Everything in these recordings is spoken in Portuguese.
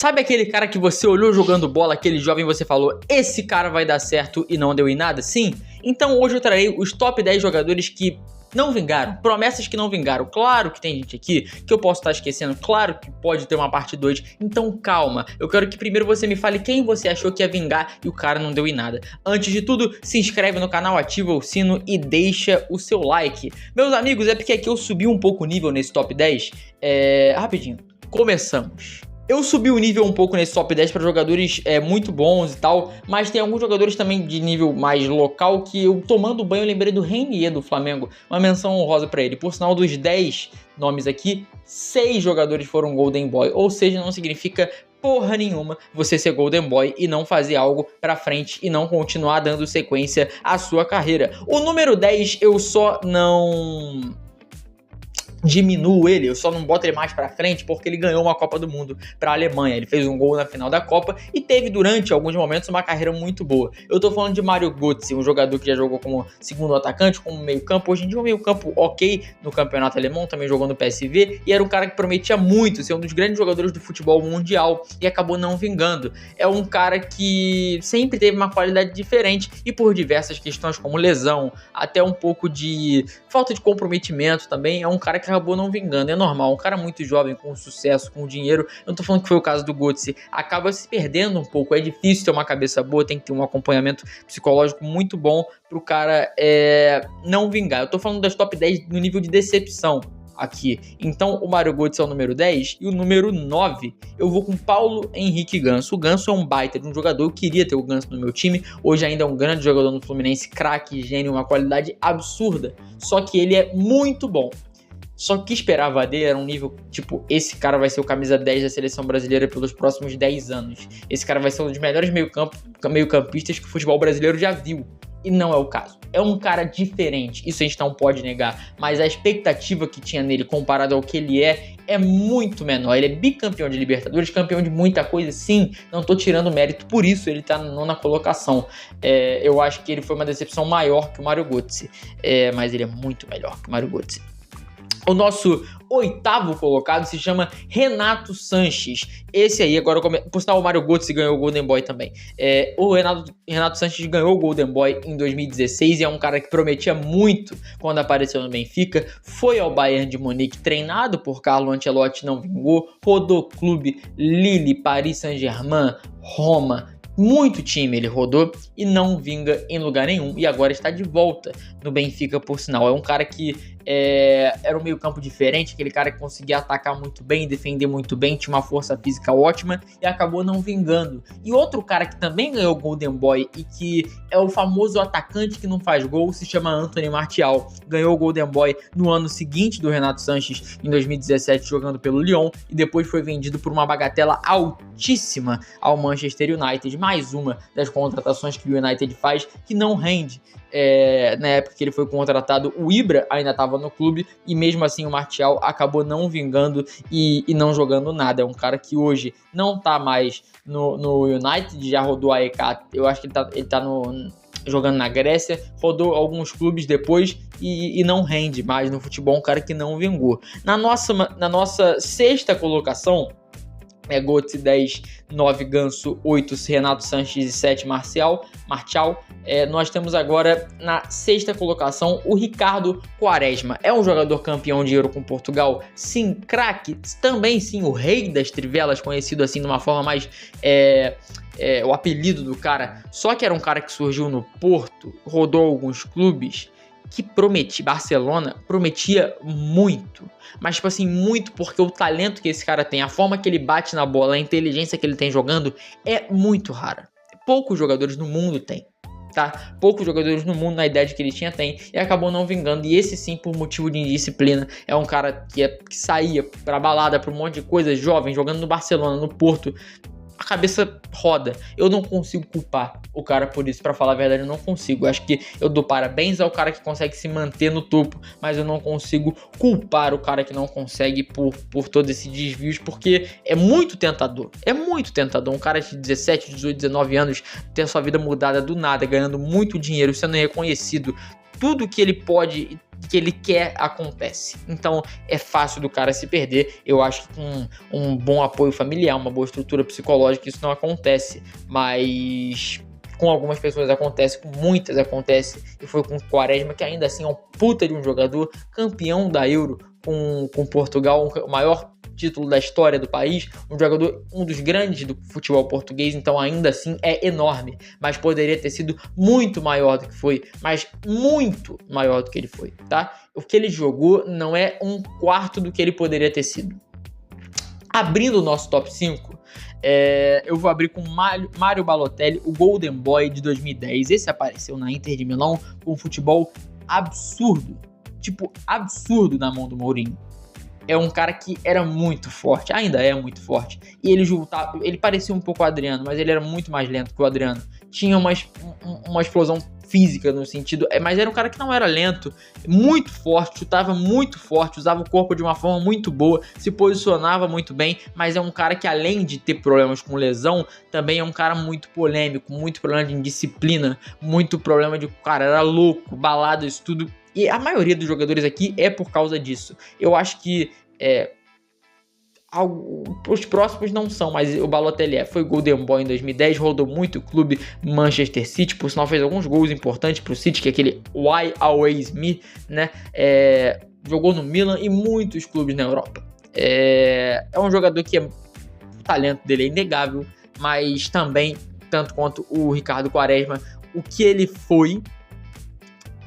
Sabe aquele cara que você olhou jogando bola, aquele jovem, e você falou, esse cara vai dar certo e não deu em nada? Sim? Então hoje eu trarei os top 10 jogadores que não vingaram, promessas que não vingaram. Claro que tem gente aqui que eu posso estar esquecendo, claro que pode ter uma parte 2, então calma. Eu quero que primeiro você me fale quem você achou que ia vingar e o cara não deu em nada. Antes de tudo, se inscreve no canal, ativa o sino e deixa o seu like. Meus amigos, é porque aqui eu subi um pouco o nível nesse top 10. Rapidinho, começamos. Eu subi o nível um pouco nesse top 10 para jogadores muito bons e tal, mas tem alguns jogadores também de nível mais local que eu tomando banho eu lembrei do Renier do Flamengo, uma menção honrosa para ele. Por sinal, dos 10 nomes aqui, 6 jogadores foram Golden Boy, ou seja, não significa porra nenhuma você ser Golden Boy e não fazer algo pra frente e não continuar dando sequência à sua carreira. O número 10 eu só não diminuo ele, eu só não boto ele mais pra frente porque ele ganhou uma Copa do Mundo pra Alemanha, ele fez um gol na final da Copa e teve durante alguns momentos uma carreira muito boa. Eu tô falando de Mario Götze, um jogador que já jogou como segundo atacante, como meio campo, hoje em dia é um meio campo ok no campeonato alemão, também jogou no PSV e era um cara que prometia muito ser um dos grandes jogadores do futebol mundial e acabou não vingando. É um cara que sempre teve uma qualidade diferente e por diversas questões como lesão, até um pouco de falta de comprometimento também, é um cara que acabou não vingando, é normal, um cara muito jovem, com sucesso, com dinheiro, eu não tô falando que foi o caso do Götze, acaba se perdendo um pouco, é difícil ter uma cabeça boa, tem que ter um acompanhamento psicológico muito bom pro cara não vingar. Eu tô falando das top 10 no nível de decepção aqui. Então o Mario Götze é o número 10 e o número 9 eu vou com Paulo Henrique Ganso. O Ganso é um baita de um jogador, eu queria ter o Ganso no meu time, hoje ainda é um grande jogador no Fluminense, craque, gênio, uma qualidade absurda, só que ele é muito bom. Só que esperava dele era um nível, tipo, esse cara vai ser o camisa 10 da seleção brasileira pelos próximos 10 anos. Esse cara vai ser um dos melhores meio-campistas que o futebol brasileiro já viu. E não é o caso. É um cara diferente, isso a gente não pode negar. Mas a expectativa que tinha nele comparado ao que ele é muito menor. Ele é bicampeão de Libertadores, campeão de muita coisa, sim. Não tô tirando mérito, por isso ele tá na nona colocação. Eu acho que ele foi uma decepção maior que o Mario Götze. Mas ele é muito melhor que o Mario Götze. O nosso oitavo colocado se chama Renato Sanches. Esse aí, agora, por sinal, o Mario Götze ganhou o Golden Boy também. O Renato Sanches ganhou o Golden Boy em 2016 e é um cara que prometia muito quando apareceu no Benfica. Foi ao Bayern de Munique, treinado por Carlo Ancelotti, não vingou. Rodou clube, Lille, Paris Saint-Germain, Roma. Muito time ele rodou e não vinga em lugar nenhum. E agora está de volta no Benfica, por sinal. É um cara que era um meio campo diferente, aquele cara que conseguia atacar muito bem, defender muito bem, tinha uma força física ótima e acabou não vingando. E outro cara que também ganhou o Golden Boy e que é o famoso atacante que não faz gol, se chama Anthony Martial. Ganhou o Golden Boy no ano seguinte do Renato Sanches, em 2017, jogando pelo Lyon, e depois foi vendido por uma bagatela altíssima ao Manchester United. Mais uma das contratações que o United faz que não rende. Na época que ele foi contratado, o Ibra ainda estava no clube e mesmo assim o Martial acabou não vingando e não jogando nada. É um cara que hoje não está mais no United, já rodou a EK, eu acho que ele tá jogando na Grécia, rodou alguns clubes depois e não rende mais no futebol, um cara que não vingou. Na nossa sexta colocação, Götze 10, 9 Ganso, 8 Renato Sanches e 7 Martial. Nós temos agora na sexta colocação o Ricardo Quaresma. É um jogador campeão de Euro com Portugal? Sim, craque. Também sim, o rei das trivelas, conhecido assim de uma forma mais... o apelido do cara. Só que era um cara que surgiu no Porto, rodou alguns clubes que Barcelona prometia muito, mas tipo assim, muito, porque o talento que esse cara tem, a forma que ele bate na bola, a inteligência que ele tem jogando é muito rara. Poucos jogadores no mundo têm, tá? Poucos jogadores no mundo na idade que ele tinha tem, e acabou não vingando, e esse sim por motivo de indisciplina. É um cara que saía pra balada, pra um monte de coisa, jovem, jogando no Barcelona, no Porto, a cabeça roda. Eu não consigo culpar o cara por isso, pra falar a verdade, eu não consigo. Eu acho que eu dou parabéns ao cara que consegue se manter no topo, mas eu não consigo culpar o cara que não consegue por todos esses desvios, porque é muito tentador. É muito tentador um cara de 17, 18, 19 anos ter a sua vida mudada do nada, ganhando muito dinheiro, sendo reconhecido, tudo que ele pode que ele quer acontece. Então é fácil do cara se perder. Eu acho que com um bom apoio familiar, uma boa estrutura psicológica, isso não acontece, mas com algumas pessoas acontece, com muitas acontece, e foi com o Quaresma, que ainda assim é um puta de um jogador, campeão da Euro com Portugal, o maior título da história do país, um jogador, um dos grandes do futebol português, então ainda assim é enorme, mas poderia ter sido muito maior do que foi, mas muito maior do que ele foi, tá? O que ele jogou não é um quarto do que ele poderia ter sido. Abrindo o nosso top 5, eu vou abrir com Mário Balotelli, o Golden Boy de 2010. Esse apareceu na Inter de Milão com um futebol absurdo, tipo absurdo na mão do Mourinho. É um cara que era muito forte, ainda é muito forte. E ele parecia um pouco o Adriano, mas ele era muito mais lento que o Adriano. Tinha uma explosão física no sentido, mas era um cara que não era lento, muito forte, chutava muito forte, usava o corpo de uma forma muito boa, se posicionava muito bem, mas é um cara que, além de ter problemas com lesão, também é um cara muito polêmico, muito problema de indisciplina, muito problema de, cara, era louco, balada, isso tudo. E a maioria dos jogadores aqui é por causa disso. Eu acho que os próximos não são, mas o Balotelli foi Golden Boy em 2010, rodou muito o clube Manchester City, por sinal fez alguns gols importantes pro City, que é aquele Why Always Me, né? Jogou no Milan e muitos clubes na Europa. É um jogador que o talento dele é inegável, mas também, tanto quanto o Ricardo Quaresma, o que ele foi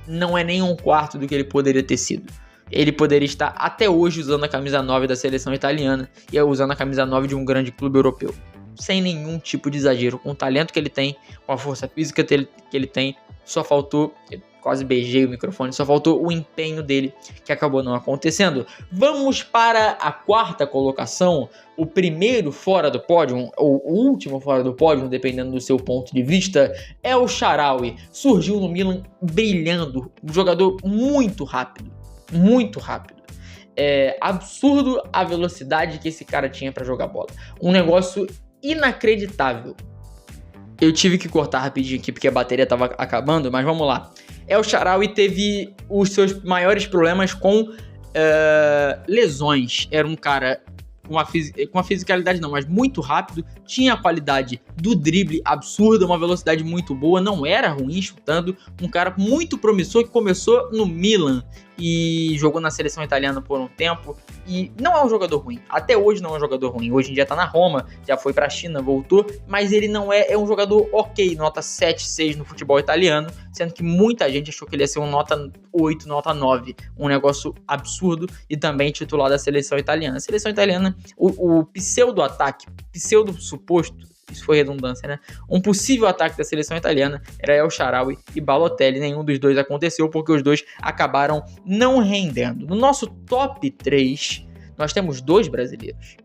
não é nem um quarto do que ele poderia ter sido. Ele poderia estar até hoje usando a camisa 9 da seleção italiana e usando a camisa 9 de um grande clube europeu. Sem nenhum tipo de exagero. Com o talento que ele tem, com a força física que ele tem, só faltou... Quase beijei o microfone, só faltou o empenho dele, que acabou não acontecendo. Vamos para a quarta colocação. O primeiro fora do pódio, ou o último fora do pódio, dependendo do seu ponto de vista, é o Shaarawy. Surgiu no Milan brilhando, um jogador muito rápido. Muito rápido. É absurdo a velocidade que esse cara tinha para jogar bola. Um negócio inacreditável. Eu tive que cortar rapidinho aqui porque a bateria estava acabando, mas vamos lá. O Shaarawy teve os seus maiores problemas com lesões. Era um cara com uma fisicalidade não, mas muito rápido, tinha a qualidade do drible absurda, uma velocidade muito boa, não era ruim chutando, um cara muito promissor que começou no Milan e jogou na seleção italiana por um tempo, e não é um jogador ruim, até hoje não é um jogador ruim, hoje em dia tá na Roma, já foi pra China, voltou, mas ele não é um jogador ok, nota 7, 6 no futebol italiano, sendo que muita gente achou que ele ia ser um nota 8, nota 9, um negócio absurdo, e também titular da seleção italiana. A seleção italiana, o pseudo-ataque, pseudo-suposto, isso foi redundância, né? Um possível ataque da seleção italiana era El Shaarawy e Balotelli. Nenhum dos dois aconteceu porque os dois acabaram não rendendo. No nosso top 3, nós temos dois brasileiros.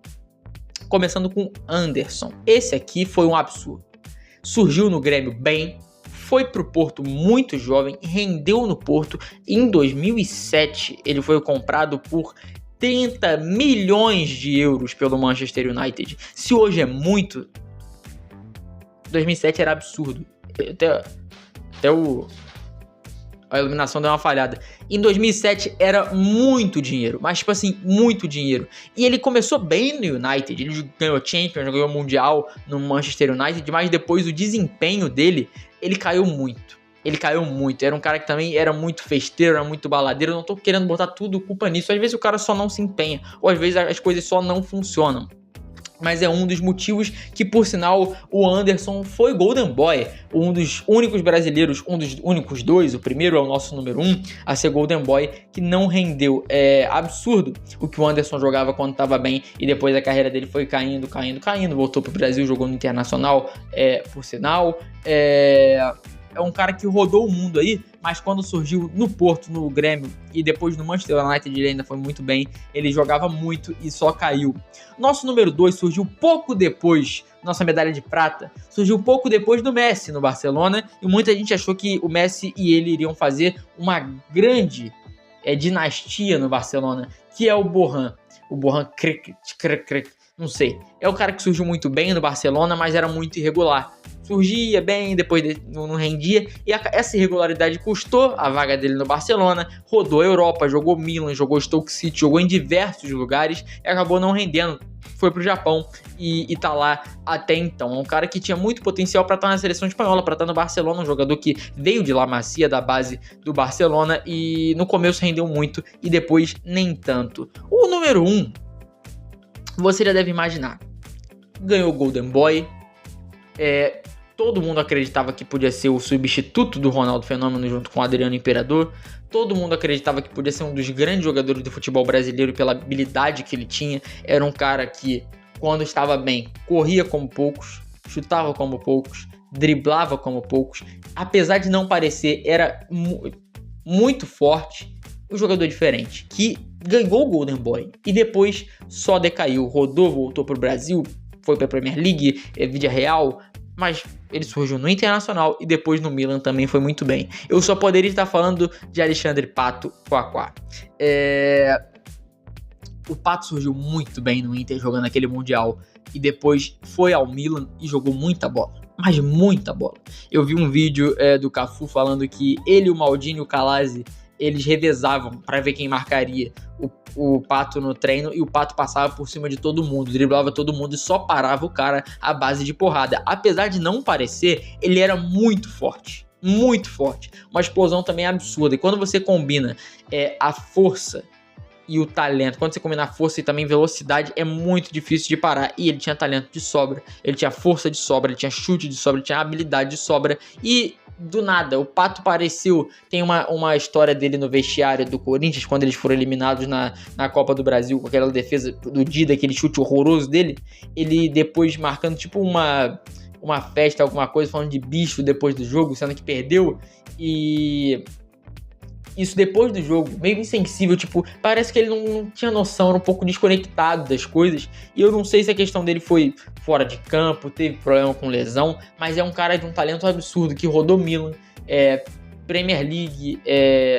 Começando com Anderson. Esse aqui foi um absurdo. Surgiu no Grêmio bem, foi pro Porto muito jovem, rendeu no Porto. Em 2007, ele foi comprado por 30 milhões de euros pelo Manchester United. Se hoje é muito... 2007 era absurdo. Até a iluminação deu uma falhada. Em 2007 era muito dinheiro, mas tipo assim, muito dinheiro. E ele começou bem no United, ele ganhou Champions, ganhou Mundial no Manchester United, mas depois o desempenho dele, ele caiu muito. Era um cara que também era muito festeiro, era muito baladeiro. Eu não tô querendo botar tudo culpa nisso. Às vezes o cara só não se empenha, ou às vezes as coisas só não funcionam. Mas é um dos motivos que, por sinal, o Anderson foi Golden Boy. Um dos únicos brasileiros, um dos únicos dois, o primeiro é o nosso número 1 a ser Golden Boy, que não rendeu. É absurdo o que o Anderson jogava quando estava bem e depois a carreira dele foi caindo. Voltou pro Brasil, jogou no Internacional, por sinal. É um cara que rodou o mundo aí, mas quando surgiu no Porto, no Grêmio e depois no Manchester United ele ainda foi muito bem, ele jogava muito e só caiu. Nosso número 2 surgiu pouco depois, nossa medalha de prata, surgiu pouco depois do Messi no Barcelona, e muita gente achou que o Messi e ele iriam fazer uma grande dinastia no Barcelona, que é o Borrán. O Borrán não sei. É o cara que surgiu muito bem no Barcelona, mas era muito irregular. surgia bem, depois não rendia, e essa irregularidade custou a vaga dele no Barcelona. Rodou a Europa, jogou Milan, jogou Stoke City, jogou em diversos lugares e acabou não rendendo. Foi pro Japão e tá lá até então. É um cara que tinha muito potencial para estar na seleção espanhola, para estar no Barcelona, um jogador que veio de La Masia, da base do Barcelona, e no começo rendeu muito e depois nem tanto. O número 1, você já deve imaginar, ganhou o Golden Boy. Todo mundo acreditava que podia ser o substituto do Ronaldo Fenômeno junto com o Adriano Imperador. Todo mundo acreditava que podia ser um dos grandes jogadores do futebol brasileiro pela habilidade que ele tinha. Era um cara que, quando estava bem, corria como poucos, chutava como poucos, driblava como poucos. Apesar de não parecer, era muito forte. Um jogador diferente, que ganhou o Golden Boy e depois só decaiu. Rodou, voltou pro Brasil, foi pra Premier League, Vídea Real, mas ele surgiu no Internacional e depois no Milan também foi muito bem. Eu só poderia estar falando de Alexandre Pato Quaquá. O Pato surgiu muito bem no Inter jogando aquele Mundial e depois foi ao Milan e jogou muita bola, mas muita bola. Eu vi um vídeo do Cafu falando que ele, o Maldini e o Calazzi, eles revezavam para ver quem marcaria o Pato no treino, e o Pato passava por cima de todo mundo, driblava todo mundo e só parava o cara à base de porrada. Apesar de não parecer, ele era muito forte, uma explosão também absurda. E quando você combina a força e o talento, quando você combina a força e também velocidade, é muito difícil de parar. E ele tinha talento de sobra, ele tinha força de sobra, ele tinha chute de sobra, ele tinha habilidade de sobra. E do nada, o Pato pareceu... Tem uma história dele no vestiário do Corinthians, quando eles foram eliminados na Copa do Brasil, com aquela defesa do Dida, aquele chute horroroso dele. Ele depois marcando tipo uma festa, alguma coisa, falando de bicho depois do jogo, sendo que perdeu. E isso depois do jogo, meio insensível, tipo, parece que ele não tinha noção, era um pouco desconectado das coisas. E eu não sei se a questão dele foi fora de campo, teve problema com lesão, mas é um cara de um talento absurdo, que rodou Milan, Premier League,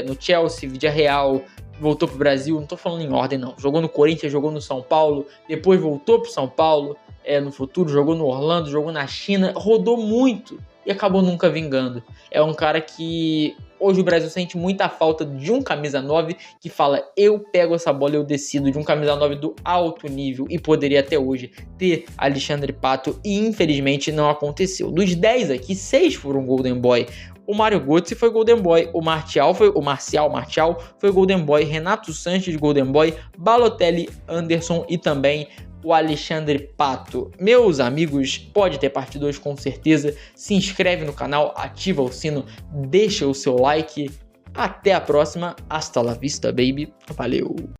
no Chelsea, Vídea Real, voltou pro Brasil, não tô falando em ordem não, jogou no Corinthians, jogou no São Paulo, depois voltou pro São Paulo, no futuro jogou no Orlando, jogou na China, rodou muito e acabou nunca vingando. É um cara que hoje o Brasil sente muita falta de um camisa 9 que fala, eu pego essa bola e eu decido, de um camisa 9 do alto nível, e poderia até hoje ter Alexandre Pato, e infelizmente não aconteceu. Dos 10 aqui, 6 foram Golden Boy. O Mário Götze foi Golden Boy, o Martial foi Golden Boy, Renato Sanches Golden Boy, Balotelli, Anderson e também o Alexandre Pato. Meus amigos, pode ter parte 2 com certeza. Se inscreve no canal, ativa o sino, deixa o seu like. Até a próxima. Hasta la vista, baby. Valeu!